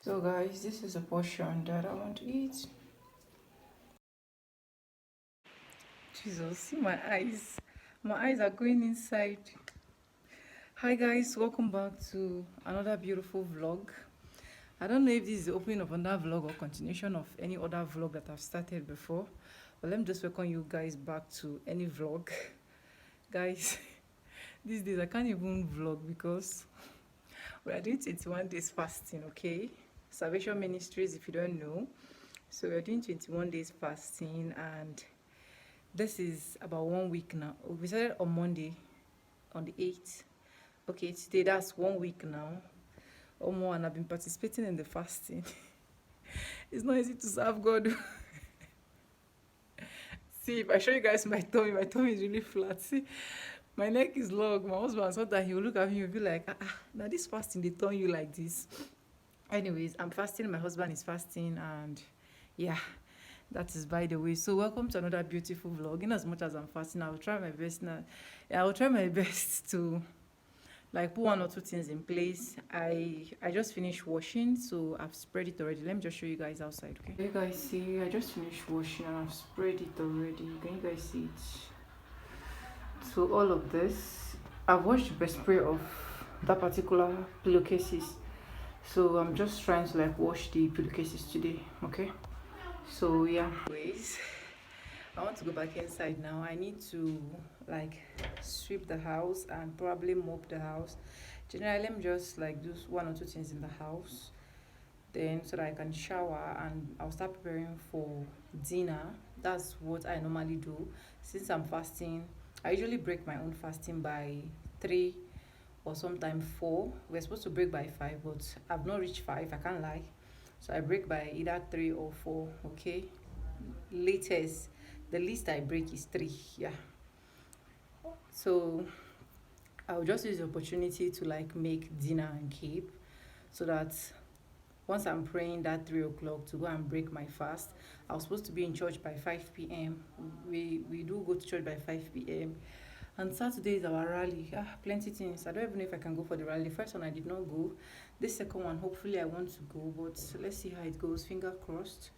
So guys, this is a portion that I want to eat. Jesus, see my eyes. My eyes are going inside. Hi guys, welcome back to another beautiful vlog. I don't know if this is the opening of another vlog or continuation of any other vlog that I've started before, but let me just welcome you guys back to any vlog. Guys, these days I can't even vlog because we are doing 21 days fasting, okay? Salvation Ministries, if you don't know. So we're doing 21 days fasting, and this is about 1 week now. We started on Monday, on the 8th. Okay, today that's 1 week now or more, and I've been participating in the fasting. It's not easy to serve God. See, if I show you guys my tummy is really flat. See, my neck is long. My husband thought that he will look at me and be like, now this fasting, they turn you like this. Anyways, I'm fasting, my husband is fasting, and yeah, that is by the way. So welcome to another beautiful vlog. In as much as I'm fasting, I will try my best now. Yeah, I will try my best to like put one or two things in place. I just finished washing, so I've spread it already. Let me just show you guys outside, okay? You guys see, I just finished washing and I've spread it already. Can you guys see it? So all of this, I've washed the best spray of that particular pillowcases. So I'm just trying to like wash the pillowcases today, okay? So yeah. Anyways, I want to go back inside now. I need to like sweep the house and probably mop the house. Generally, let me just like do one or two things in the house, then so that I can shower and I'll start preparing for dinner. That's what I normally do. Since I'm fasting, I usually break my own fasting by 3 or sometimes 4. We're supposed to break by 5, but I've not reached 5, I can't lie. So I break by either 3 or 4, okay? Latest, the least I break is 3, yeah. So I'll just use the opportunity to like make dinner and keep, so that once I'm praying that 3 o'clock to go and break my fast. I was supposed to be in church by 5 p.m. We do go to church by 5 p.m. And Saturday is our rally. Plenty things. I don't even know if I can go for the rally. First one I did not go. This second one, hopefully I want to go, but let's see how it goes. Finger crossed.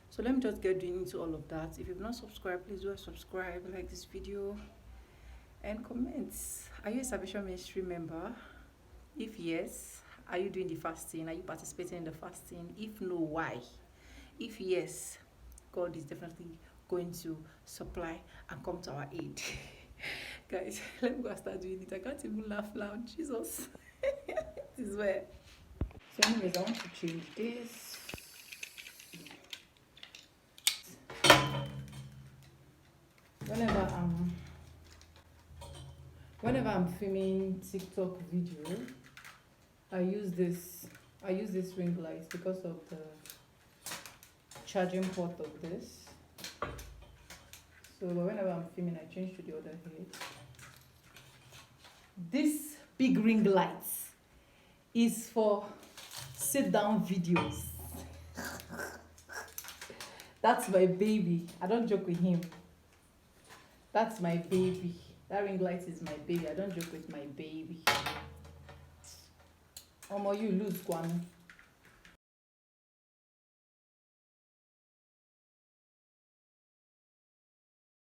So let me just get into all of that. If you've not subscribed, please do subscribe, like this video, and comments. Are you a Salvation Ministry member? If yes, are you doing the fasting? Are you participating in the fasting? If no, why? If yes, God is definitely going to supply and come to our aid. Guys, let me go and start doing it. I can't even laugh loud. Jesus. This is where. So anyways, I want to change this. Whenever I'm filming TikTok video, I use this ring light because of the charging port of this. So whenever I'm filming, I change to the other head. This big ring light is for sit down videos. That's my baby. I don't joke with him. That's my baby. That ring light is my baby. I don't joke with my baby. Omo, you lose, Kwame.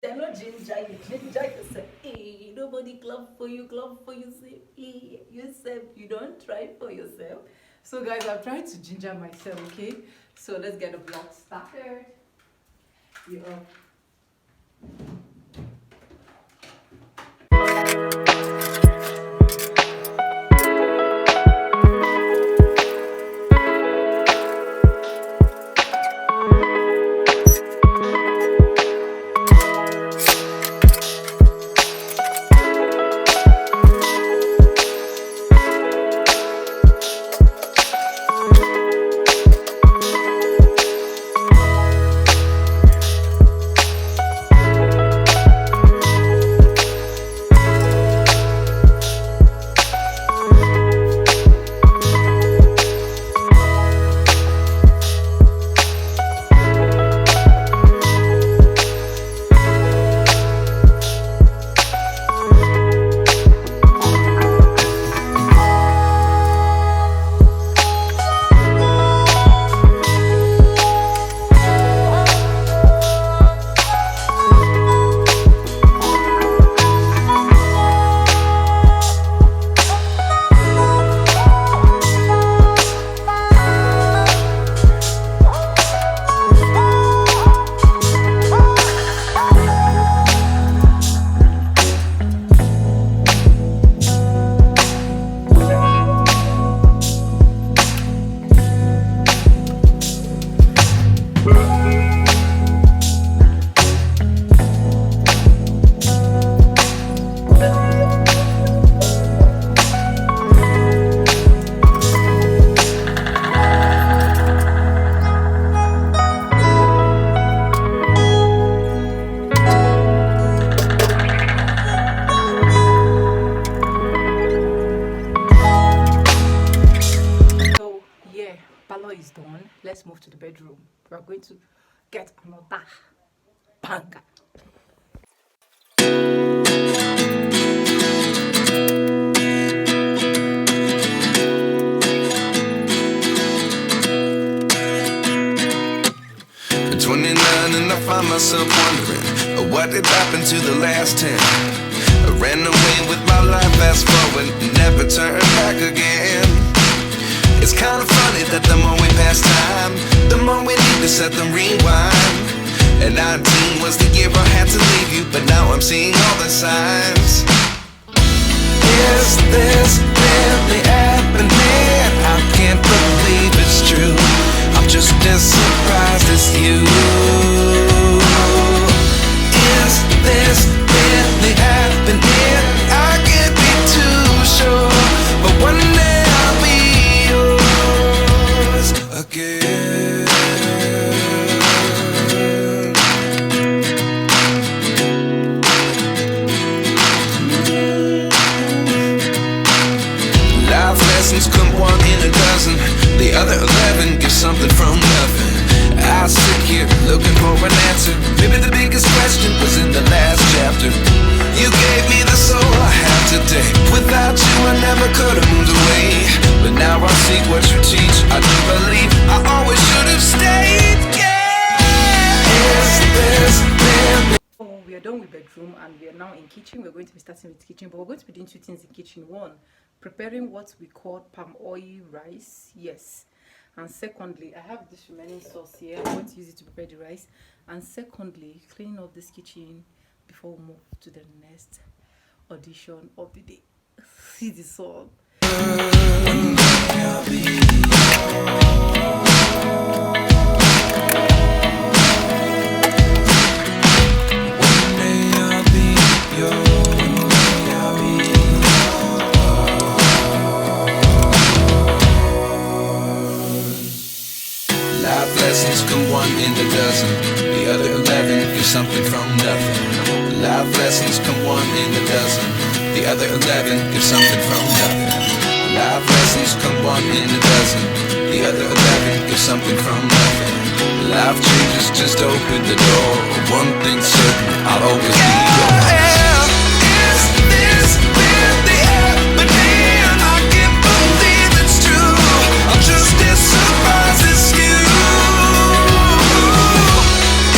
They're not ginger you. Ginger you say, hey, nobody clap for you, say, hey, yourself, you don't try for yourself. So guys, I've tried to ginger myself, okay? So let's get the vlog started. You up. move to the bedroom. We're going to get another banger. At 29 and I find myself wondering what did happen to the last 10. I ran away with my life, fast forward, never turn back again. It's kind of funny that the more we pass time, the more we need to set the rewind. And 19 was the year I had to leave you, but now I'm seeing all the signs. Is this really happening? I can't believe it's true. I'm just as surprised as you. Is this really happening? I can't be too sure, but one day I'll be yours again. Life lessons come one in a dozen. The other 11 give something from nothing. I sit here looking for an answer. Maybe the biggest question was in the last chapter. You gave me the soul I have today. Without you I never could have moved away. But now I see what you teach. I do believe I always should have stayed. Yeah. Is this really? Oh, we are done with bedroom and we are now in kitchen. We're going to be starting with kitchen, but we're going to be doing two things in kitchen. One, preparing what we call palm oil rice. Yes. And secondly, I have this remaining sauce here. I'm going to use it to prepare the rice. And secondly, cleaning up this kitchen before we move to the next audition of the day. See the song. Life lessons come one in a dozen. The other 11 give something from nothing. Life lessons come one in a dozen. The other 11 give something from nothing. Life lessons come one in a dozen. The other 11 give something from nothing. Life changes, just open the door. One thing's certain, I'll always be yours. Is this really happening? I can't believe it's true. I'm just as surprised as you.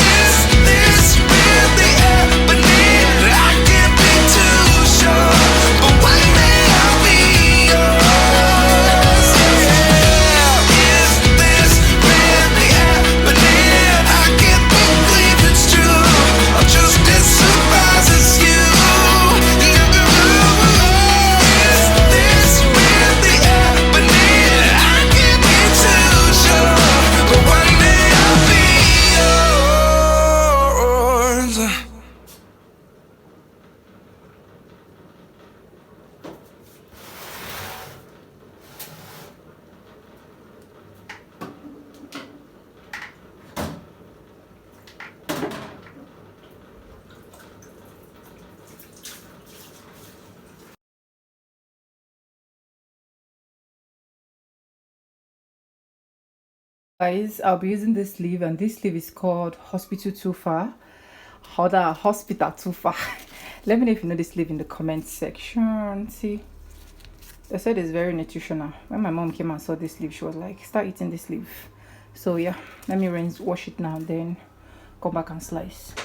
Is this really happening? I can't be too sure, but one day I'll be yours. Yeah. Is this really happening? I can't believe it's true. I'm just as surprised as you. Is this really happening? I can't be too sure, but one day I'll be yours. Guys, I'll be using this sleeve, and this sleeve is called Hospital Too Far. Other Hospital Too Far. Let me know if you know this sleeve in the comment section. See, they said it's very nutritional. When my mom came and saw this sleeve, she was like, start eating this sleeve. So yeah, let me wash it now, then come back and slice.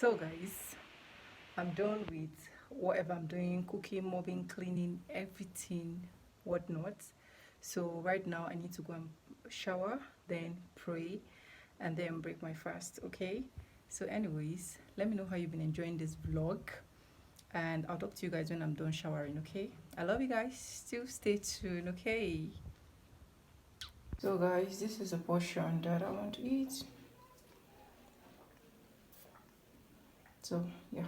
So guys, I'm done with whatever I'm doing, cooking, mopping, cleaning, everything, whatnot. So right now I need to go and shower, then pray, and then break my fast. Okay, so anyways, let me know how you've been enjoying this vlog, and I'll talk to you guys when I'm done showering. Okay, I love you guys. Still stay tuned. Okay, so guys, this is a portion that I want to eat. So yeah.